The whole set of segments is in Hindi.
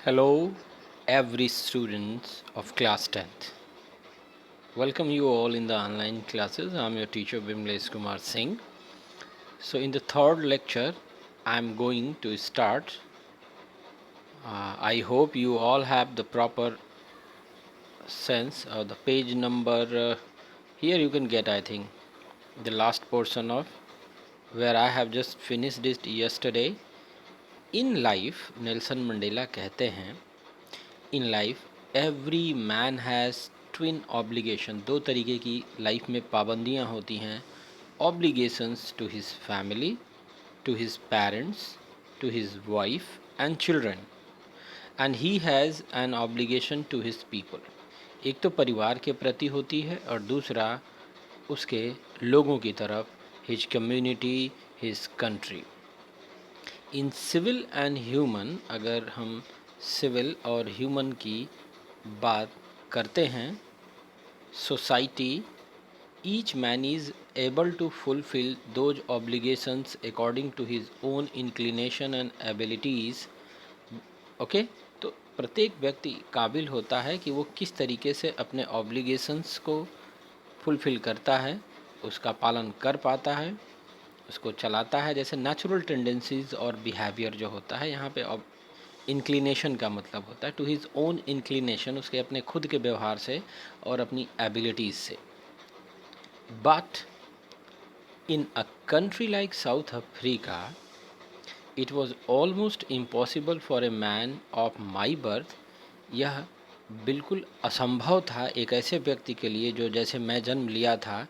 Hello, every students of class 10th. Welcome you all in the online classes. I'm your teacher Bimlesh Kumar Singh. So in the third lecture, I'm going to start. I hope you all have the proper sense of the page number. Here you can get, I think, the last portion of where I have just finished it yesterday. In life, Nelson Mandela कहते हैं in life every man has twin obligation. दो तरीके की लाइफ में पाबंदियाँ होती हैं। Obligations to his family, to his parents, to his wife and children, and he has an obligation to his people. एक तो परिवार के प्रति होती है और दूसरा उसके लोगों की तरफ, his community, his country. In civil and human, अगर हम सिविल और ह्यूमन की बात करते हैं, society, each man is able to fulfil those obligations according to his own inclination and abilities. Okay, तो प्रत्येक व्यक्ति काबिल होता है कि वो किस तरीके से अपने ऑब्लिगेशंस को फुलफिल करता है, उसका पालन कर पाता है, उसको चलाता है। जैसे नेचुरल टेंडेंसीज और बिहेवियर जो होता है, यहाँ पे इंक्लिनेशन का मतलब होता है टू हिज ओन इंक्लिनेशन, उसके अपने खुद के व्यवहार से और अपनी एबिलिटीज़ से। But in a country like south Africa it was almost impossible for a man of my birth. यह बिल्कुल असंभव था एक ऐसे व्यक्ति के लिए जो जैसे मैं जन्म लिया था,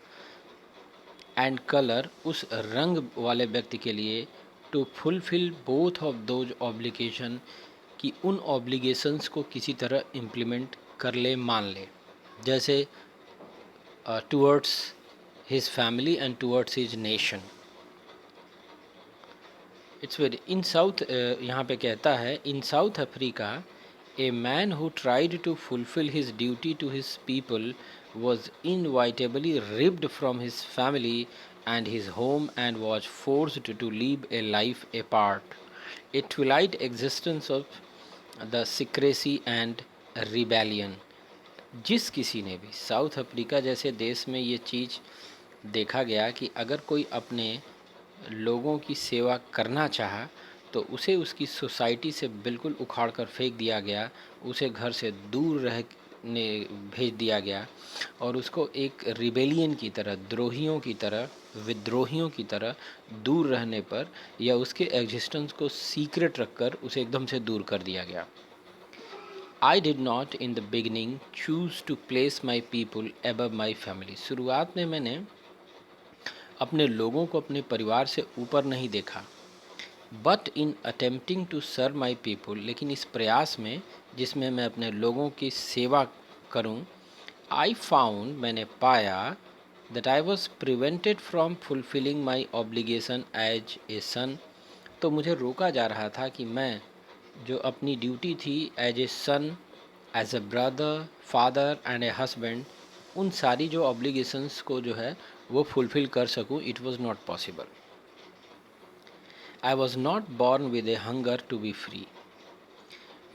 एंड कलर, उस रंग वाले व्यक्ति के लिए, to fulfil both of those obligation, कि उन ऑब्लिगेशंस को किसी तरह इम्प्लीमेंट कर ले, मान ले। जैसे towards his family and towards his nation. It's very in south, यहाँ पे कहता है in South Africa a man who tried to fulfil his duty to his people was inevitably ripped from his family and his home and was forced to live a life apart, a twilight existence of the secrecy and rebellion। जिस किसी ने भी साउथ अफ्रीका जैसे देश में ये चीज़ देखा गया कि अगर कोई अपने लोगों की सेवा करना चाहा तो उसे उसकी सोसाइटी से बिल्कुल उखाड़ कर फेंक दिया गया, उसे घर से दूर रहने भेज दिया गया और उसको एक रिबेलियन की तरह, द्रोहियों की तरह, विद्रोहियों की तरह दूर रहने पर या उसके एग्जिस्टेंस को सीक्रेट रखकर उसे एकदम से दूर कर दिया गया। I did not in the beginning choose to place my people above my family. शुरुआत में मैंने अपने लोगों को अपने परिवार से ऊपर नहीं देखा। But in attempting to serve my people, लेकिन इस प्रयास में जिसमें मैं अपने लोगों की सेवा करूं, आई फाउंड, मैंने पाया, that I was prevented from fulfilling my obligation as a son. तो मुझे रोका जा रहा था कि मैं जो अपनी ड्यूटी थी as a son, as a brother, father and a husband, उन सारी जो ऑब्लिगेशंस को जो है वो फुलफ़िल कर सकूं। It was not possible. I was not born with a hunger to be free.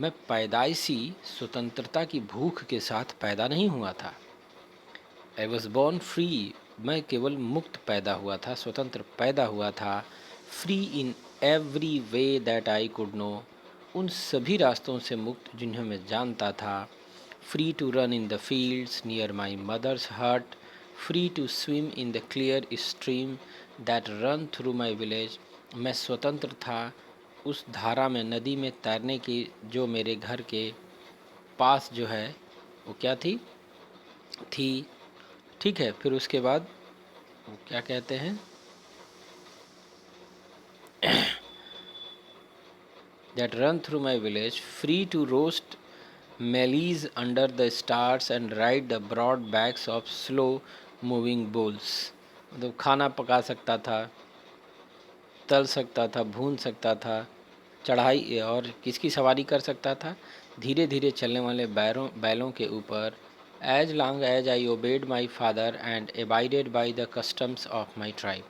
मैं पैदाइशी स्वतंत्रता की भूख के साथ पैदा नहीं हुआ था। आई वॉज बॉर्न फ्री, मैं केवल मुक्त पैदा हुआ था, स्वतंत्र पैदा हुआ था। Free in every way that I could know, उन सभी रास्तों से मुक्त जिन्हें मैं जानता था। Free to run in the fields near my mother's hut, free to swim in the clear stream that run through my village. मैं स्वतंत्र था उस धारा में, नदी में तैरने की जो मेरे घर के पास जो है वो क्या थी। ठीक है, फिर उसके बाद वो क्या कहते हैं, that run through my village, free to roast mealies under the stars and ride the broad backs of slow moving bulls. मतलब खाना पका सकता था, तल सकता था, भून सकता था, चढ़ाई और किसकी सवारी कर सकता था, धीरे धीरे चलने वाले बैलों के ऊपर। As long as I obeyed my father and abided by the customs of my tribe.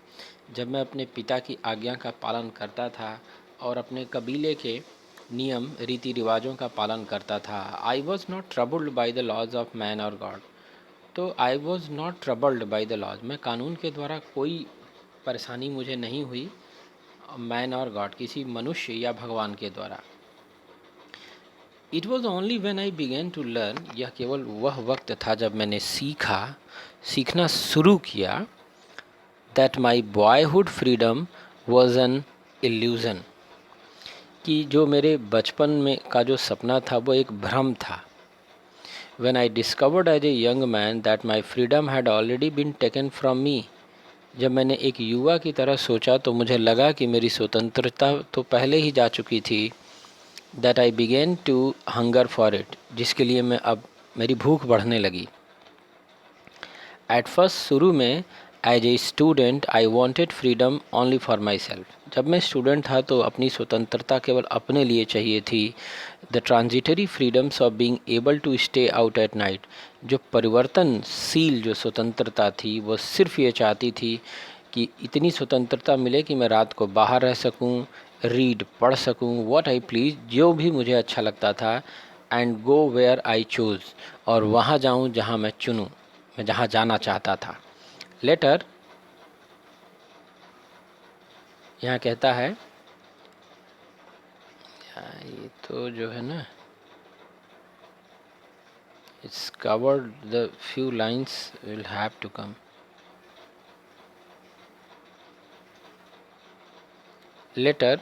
जब मैं अपने पिता की आज्ञा का पालन करता था और अपने कबीले के नियम रीति रिवाजों का पालन करता था। I was not troubled by the laws of man और गॉड। तो I was not troubled by the laws, मैं कानून के द्वारा कोई परेशानी मुझे नहीं हुई, मैन और गॉड किसी मनुष्य या भगवान के द्वारा। It was only when I began to learn, यह केवल वह वक्त था जब मैंने सीखना शुरू किया, that my boyhood freedom was an illusion, कि जो मेरे बचपन में का जो सपना था वो एक भ्रम था। When I discovered as a young man that my freedom had already been taken from me, जब मैंने एक युवा की तरह सोचा तो मुझे लगा कि मेरी स्वतंत्रता तो पहले ही जा चुकी थी। That I began to hunger for it, जिसके लिए मैं अब मेरी भूख बढ़ने लगी। एट फर्स्ट, शुरू में as a student I wanted freedom only for myself, जब मैं स्टूडेंट था तो अपनी स्वतंत्रता केवल अपने लिए चाहिए थी। The transitory freedoms of being able to stay out at night, जो परिवर्तनशील जो स्वतंत्रता थी वो सिर्फ ये चाहती थी कि इतनी स्वतंत्रता मिले कि मैं रात को बाहर रह सकूं, रीड पढ़ सकूं, व्हाट आई प्लीज़, जो भी मुझे अच्छा लगता था, and go where I choose, और वहाँ जाऊँ जहाँ मैं चुनूँ, मैं जहाँ जाना चाहता था। लेटर यहाँ कहता है, ये तो जो है ना, it's covered, the few lines will have to come. Later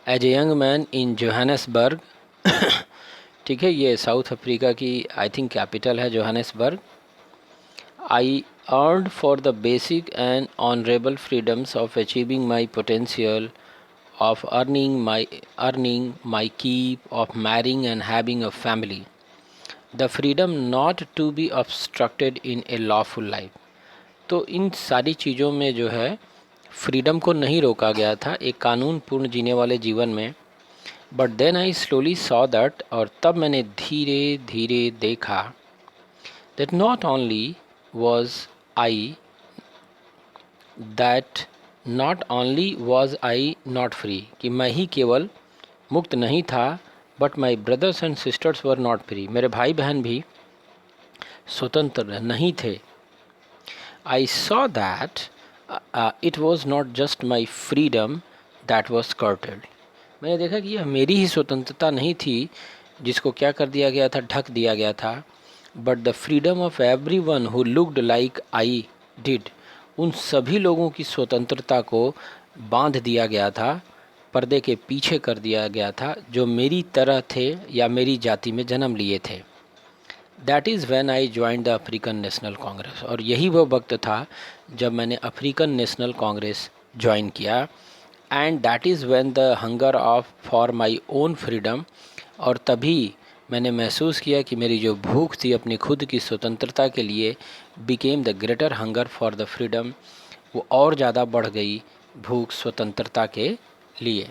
as a young man in Johannesburg, ठीक है, ये साउथ अफ्रीका की आई थिंक कैपिटल है Johannesburg. I earned for the basic and honorable freedoms of achieving my potential, of earning my keep, of marrying and having a family. The freedom not to be obstructed in a lawful life. तो इन सारी चीज़ों में जो है फ्रीडम को नहीं रोका गया था एक कानून पूर्ण जीने वाले जीवन में। But then I slowly saw that, और तब मैंने धीरे धीरे देखा, that not only was I that not only was I not free, कि मैं ही केवल मुक्त नहीं था, but my brothers and sisters were not free, मेरे भाई बहन भी स्वतंत्र नहीं थे। I saw that it was not just my freedom that was curtailed, मैंने देखा कि यह मेरी ही स्वतंत्रता नहीं थी जिसको क्या कर दिया गया था, ढक दिया गया था, but the freedom of every one who looked like I did, उन सभी लोगों की स्वतंत्रता को बांध दिया गया था, पर्दे के पीछे कर दिया गया था, जो मेरी तरह थे या मेरी जाति में जन्म लिए थे। That is when I join the African national Congress, और यही वह वक्त था जब मैंने अफ्रीकन नेशनल कांग्रेस ज्वाइन किया। And that is when the hunger of for my own freedom, और तभी मैंने महसूस किया कि मेरी जो भूख थी अपनी खुद की स्वतंत्रता के लिए, became the greater hunger for the freedom, वो और ज़्यादा बढ़ गई भूख स्वतंत्रता के लिए।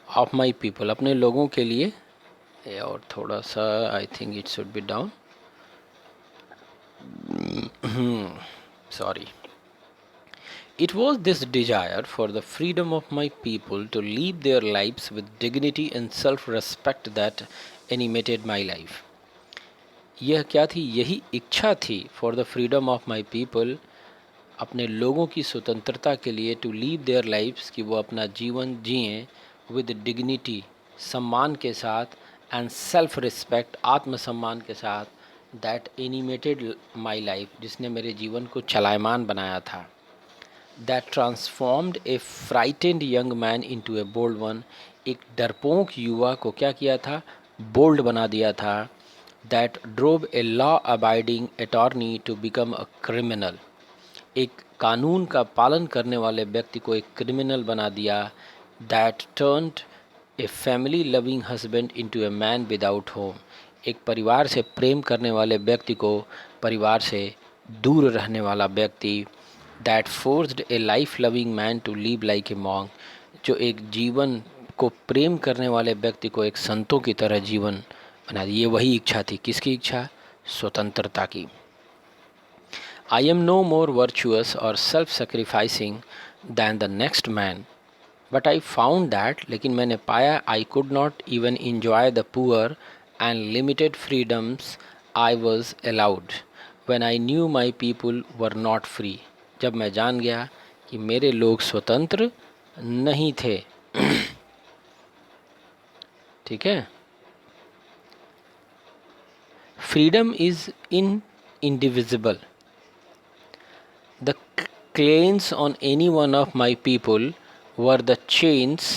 ऑफ माई पीपल, अपने लोगों के लिए, और थोड़ा सा I think it should be down, sorry. It was this desire for the freedom of my people to live their lives with dignity and self-respect that animated my life. यह क्या थी? यही इच्छा थी, for the freedom of my people, अपने लोगों की स्वतंत्रता के लिए, to live their lives, कि वो अपना जीवन जिएं, with dignity, सम्मान के साथ, and self-respect, आत्मसम्मान के साथ, that animated my life, जिसने मेरे जीवन को चलायमान बनाया था। That transformed a frightened young man into a bold one, एक डरपोक युवा को क्या किया था? बोल्ड बना दिया था। That drove a law abiding attorney to become a criminal, एक कानून का पालन करने वाले व्यक्ति को एक क्रिमिनल बना दिया। That turned a family loving husband into a man without home, एक परिवार से प्रेम करने वाले व्यक्ति को परिवार से दूर रहने वाला व्यक्ति। That forced a life loving man to live like a monk, जो एक जीवन को प्रेम करने वाले व्यक्ति को एक संतों की तरह जीवन बना दिया। ये वही इच्छा थी, किसकी इच्छा? स्वतंत्रता की। I am no more virtuous or self-sacrificing than the next man, but I found that, लेकिन मैंने पाया, I could not even enjoy the poor and limited freedoms I was allowed when I knew my people were not free. जब मैं जान गया कि मेरे लोग स्वतंत्र नहीं थे। ठीक है। Freedom is in indivisible. The claims on any one of my people were the chains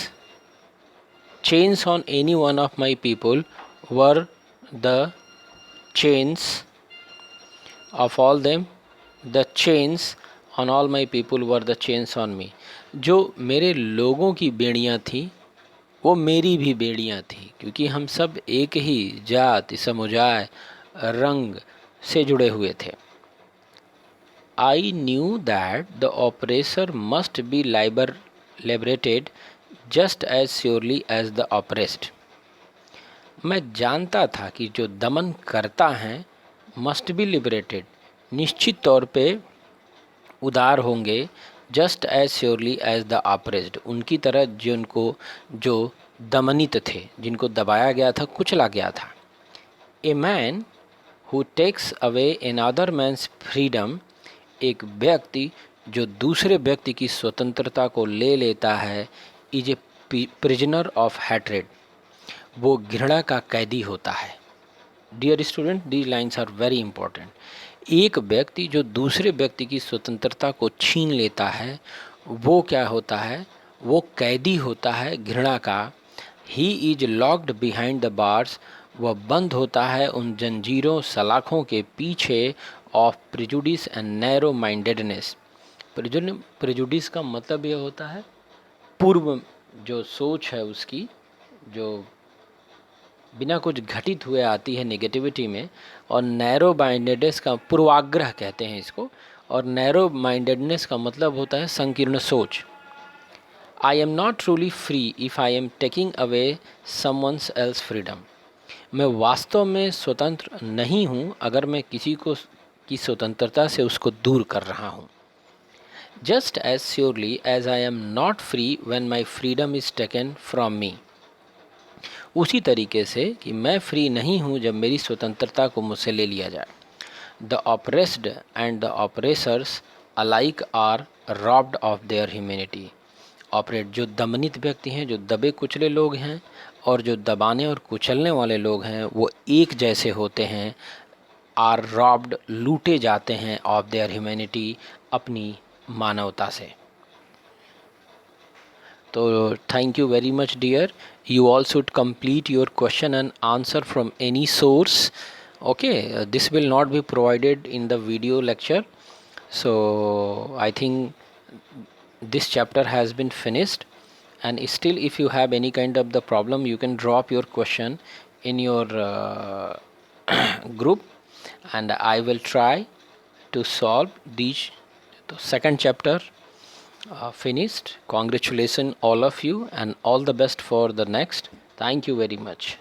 on any one of my people were the chains of all them, the chains on all my people were the chains on me. जो मेरे लोगों की बेड़ियां थी वो मेरी भी बेड़ियां थी, क्योंकि हम सब एक ही जाति, समुदाय, रंग से जुड़े हुए थे। I knew that the oppressor must be liberated just as surely as the oppressed. मैं जानता था कि जो दमन करता है must be liberated, निश्चित तौर पे उदार होंगे, just as surely as the oppressed, उनकी तरह जो दमनित थे, जिनको दबाया गया था, कुचला गया था। A man who takes away another man's freedom, एक व्यक्ति जो दूसरे व्यक्ति की स्वतंत्रता को ले लेता है, is a prisoner of hatred, वो घृणा का कैदी होता है। Dear student, these lines are very important. एक व्यक्ति जो दूसरे व्यक्ति की स्वतंत्रता को छीन लेता है वो क्या होता है? वो कैदी होता है घृणा का। He is locked behind the bars, वह बंद होता है उन जंजीरों सलाखों के पीछे of prejudice and narrow mindedness. Prejudice का मतलब यह होता है पूर्व जो सोच है उसकी, जो बिना कुछ घटित हुए आती है नेगेटिविटी में, और नैरो माइंडेडनेस का पूर्वाग्रह कहते हैं इसको, और नैरो माइंडेडनेस का मतलब होता है संकीर्ण सोच। आई am not truly free if I am taking away someone's else freedom, मैं वास्तव में स्वतंत्र नहीं हूँ अगर मैं किसी को की स्वतंत्रता से उसको दूर कर रहा हूँ। Just as surely as I am not free when my freedom is taken from me, उसी तरीके से कि मैं फ्री नहीं हूँ जब मेरी स्वतंत्रता को मुझसे ले लिया जाए। The oppressed and the oppressors alike are robbed of their humanity, oppressed जो दमनित व्यक्ति हैं, जो दबे कुचले लोग हैं, और जो दबाने और कुचलने वाले लोग हैं, वो एक जैसे होते हैं। आर रॉब्ड, लूटे जाते हैं, ऑफ देयर ह्यूमैनिटी, अपनी मानवता से। तो thank you very much dear, you all should complete your question and answer from any source. Okay, this will not be provided in the video lecture, so I think this chapter has been finished, and still if you have any kind of the problem, you can drop your question in your group, and I will try to solve these. The second chapter finished. Congratulations all of you, and all the best for the next. Thank you very much.